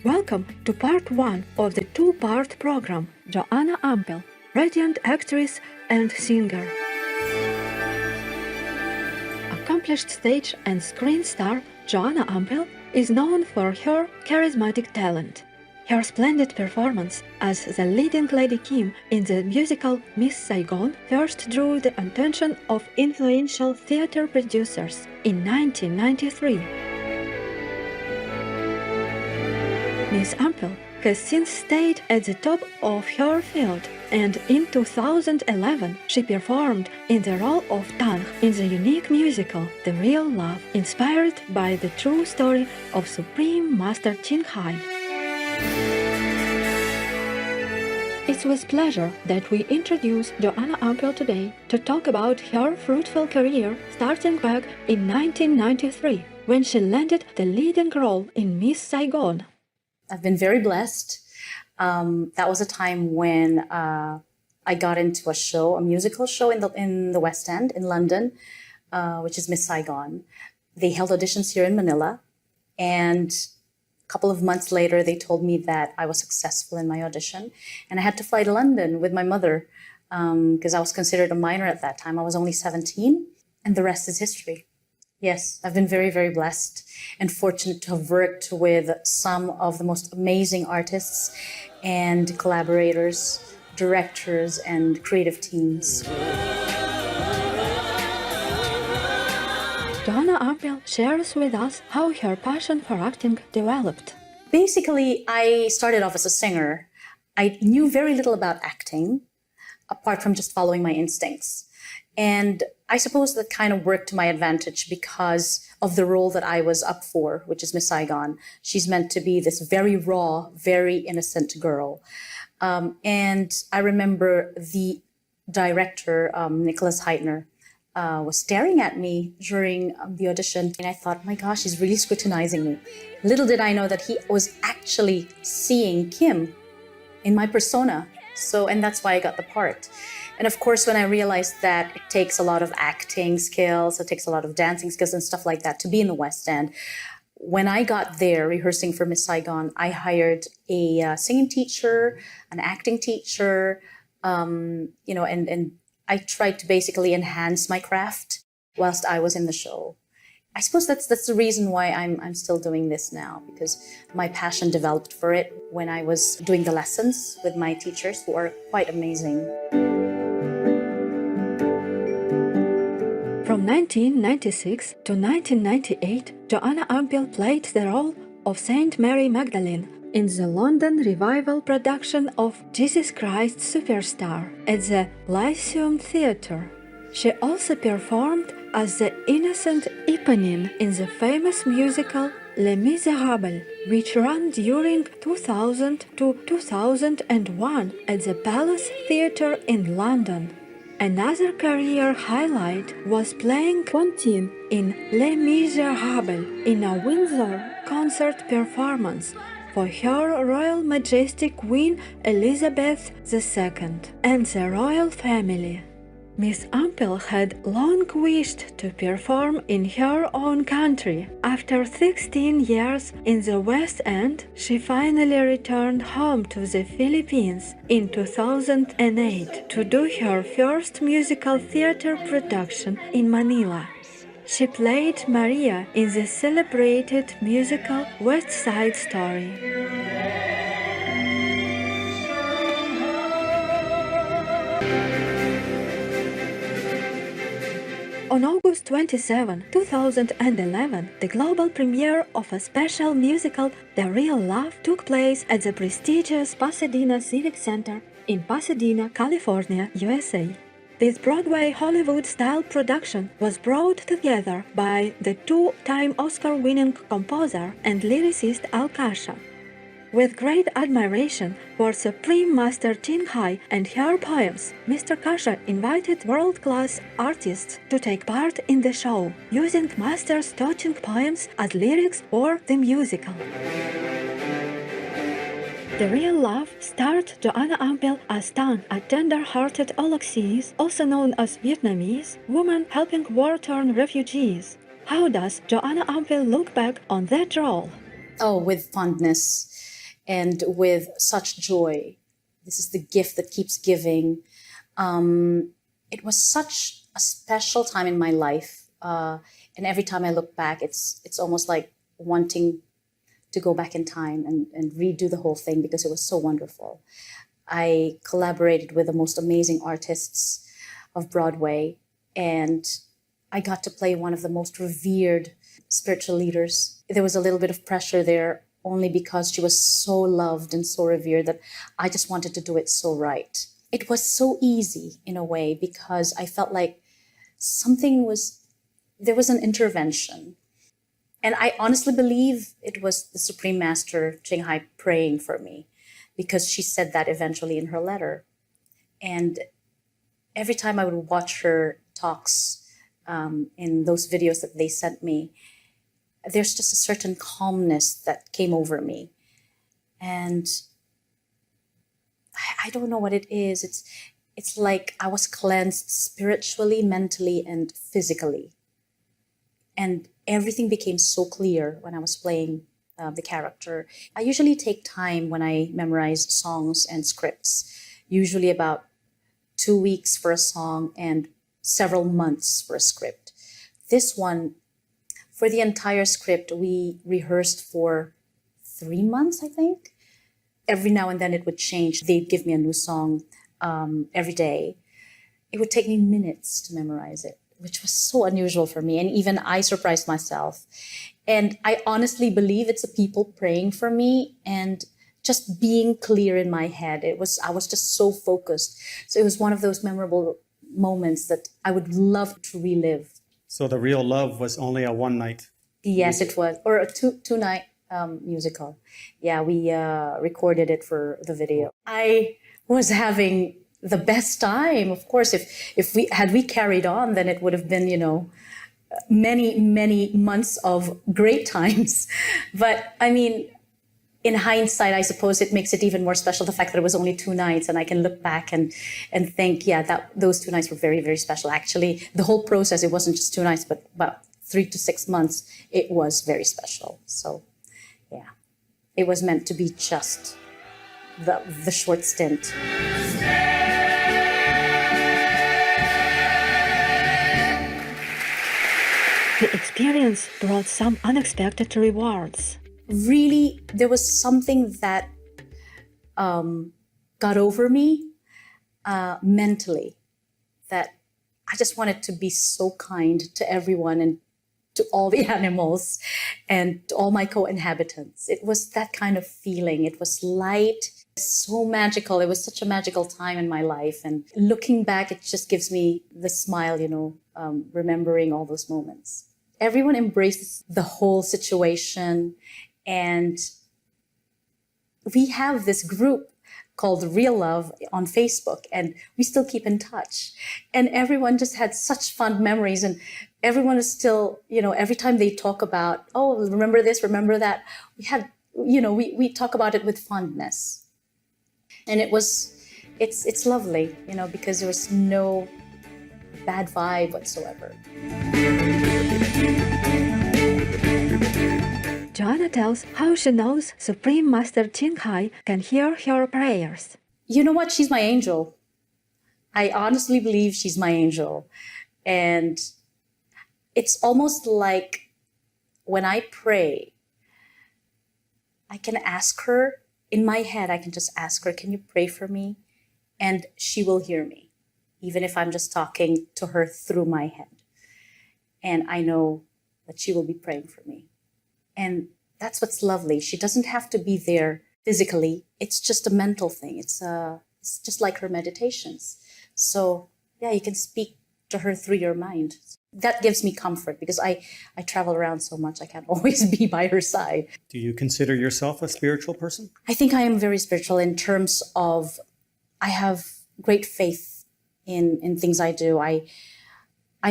Welcome to part 1 of the two-part program, Joanna Ampil, radiant actress and singer. Accomplished stage and screen star Joanna Ampil is known for her charismatic talent. Her splendid performance as the leading Lady Kim in the musical Miss Saigon first drew the attention of influential theater producers in 1993. Miss Ampil has since stayed at the top of her field, and in 2011 she performed in the role of Tang in the unique musical The Real Love, inspired by the true story of Supreme Master Thanh Hải. It's with pleasure that we introduce Joanna Ampil today to talk about her fruitful career starting back in 1993 when she landed the leading role in Miss Saigon. I've been very blessed. That was a time when I got into a musical show in the West End in London, which is Miss Saigon. They held auditions here in Manila, and a couple of months later, they told me that I was successful in my audition, and I had to fly to London with my mother because I was considered a minor at that time. I was only 17, and the rest is history. Yes, I've been very, very blessed and fortunate to have worked with some of the most amazing artists and collaborators, directors, and creative teams. Joanna Ampil shares with us how her passion for acting developed. Basically, I started off as a singer. I knew very little about acting, apart from just following my instincts. And I suppose that kind of worked to my advantage because of the role that I was up for, which is Miss Saigon. She's meant to be this very raw, very innocent girl. And I remember the director, Nicholas Heitner, was staring at me during the audition. And I thought, my gosh, he's really scrutinizing me. Little did I know that he was actually seeing Kim in my persona. And that's why I got the part. And of course, when I realized that it takes a lot of acting skills, it takes a lot of dancing skills and stuff like that to be in the West End, when I got there rehearsing for Miss Saigon, I hired a singing teacher, an acting teacher, and I tried to basically enhance my craft whilst I was in the show. I suppose that's the reason why I'm still doing this now, because my passion developed for it when I was doing the lessons with my teachers, who are quite amazing. From 1996 to 1998, Joanna Ampil played the role of Saint Mary Magdalene in the London revival production of Jesus Christ Superstar at the Lyceum Theatre. She also performed as the innocent Eponine in the famous musical Les Miserables, which ran during 2000 to 2001 at the Palace Theatre in London. Another career highlight was playing Fantine in Les Miserables in a Windsor concert performance for Her Royal Majesty Queen Elizabeth II and the royal family. Miss Ampil had long wished to perform in her own country. After 16 years in the West End, she finally returned home to the Philippines in 2008 to do her first musical theater production in Manila. She played Maria in the celebrated musical West Side Story. On August 27, 2011, the global premiere of a special musical, The Real Love, took place at the prestigious Pasadena Civic Center in Pasadena, California, USA. This Broadway Hollywood-style production was brought together by the two-time Oscar-winning composer and lyricist Al Kasha. With great admiration for Supreme Master Thanh Hải and her poems, Mr. Kasha invited world-class artists to take part in the show, using Master's touching poems as lyrics for the musical. The Real Love starred Joanna Ampil as Tang, a tender-hearted Oloxese, also known as Vietnamese, woman helping war-torn refugees. How does Joanna Ampil look back on that role? Oh, with fondness. and with such joy. This is the gift that keeps giving. It was such a special time in my life. And every time I look back, it's almost like wanting to go back in time and redo the whole thing because it was so wonderful. I collaborated with the most amazing artists of Broadway, and I got to play one of the most revered spiritual leaders. There was a little bit of pressure there only because she was so loved and so revered that I just wanted to do it so right. It was so easy in a way because I felt like there was an intervention. And I honestly believe it was the Supreme Master Thanh Hải praying for me, because she said that eventually in her letter. And every time I would watch her talks in those videos that they sent me, there's just a certain calmness that came over me. And I don't know what it is. It's like I was cleansed spiritually, mentally, and physically. And everything became so clear when I was playing the character. I usually take time when I memorize songs and scripts, usually about 2 weeks for a song and several months for a script. This one, for the entire script, we rehearsed for 3 months, I think. Every now and then it would change. They'd give me a new song every day. It would take me minutes to memorize it, which was so unusual for me. And even I surprised myself. And I honestly believe it's the people praying for me and just being clear in my head. I was just so focused. So it was one of those memorable moments that I would love to relive. So the real love was only a one night? Yes, it was. Or a two night musical. Yeah, we recorded it for the video. I was having the best time. Of course, if we carried on, then it would have been, many months of great times. But I mean, in hindsight, I suppose it makes it even more special, the fact that it was only 2 nights, and I can look back and think, yeah, that those 2 nights were very, very special. Actually, the whole process, it wasn't just 2 nights, but about 3 to 6 months, it was very special. So, yeah, it was meant to be just the short stint. The experience brought some unexpected rewards. Really, there was something that got over me mentally, that I just wanted to be so kind to everyone and to all the animals and to all my co-inhabitants. It was that kind of feeling. It was light, so magical. It was such a magical time in my life. And looking back, it just gives me the smile, remembering all those moments. Everyone embraces the whole situation. And we have this group called Real Love on Facebook, and we still keep in touch. And everyone just had such fond memories, and everyone is still, every time they talk about, oh, remember this, remember that, we talk about it with fondness. And it's lovely, because there was no bad vibe whatsoever. Joanna tells how she knows Supreme Master Thanh Hải can hear her prayers. You know what? She's my angel. I honestly believe she's my angel. And it's almost like when I pray, I can ask her, in my head, I can just ask her, can you pray for me? And she will hear me, even if I'm just talking to her through my head. And I know that she will be praying for me. And that's what's lovely. She doesn't have to be there physically. It's just a mental thing. It's just like her meditations. So yeah, you can speak to her through your mind. That gives me comfort because I travel around so much. I can't always be by her side. Do you consider yourself a spiritual person? I think I am very spiritual in terms of I have great faith in things I do. I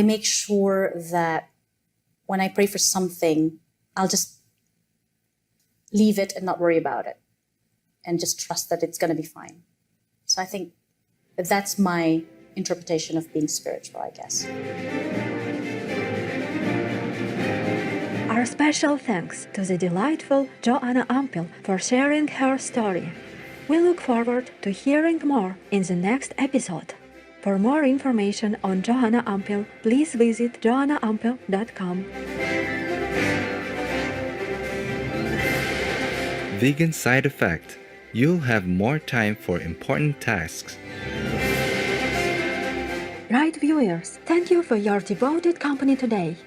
make sure that when I pray for something, I'll just leave it and not worry about it and just trust that it's going to be fine. So I think that's my interpretation of being spiritual, I guess. Our special thanks to the delightful Joanna Ampil for sharing her story. We look forward to hearing more in the next episode. For more information on Joanna Ampil, please visit joannaampil.com. Vegan side effect: you'll have more time for important tasks. Right, viewers, thank you for your devoted company today.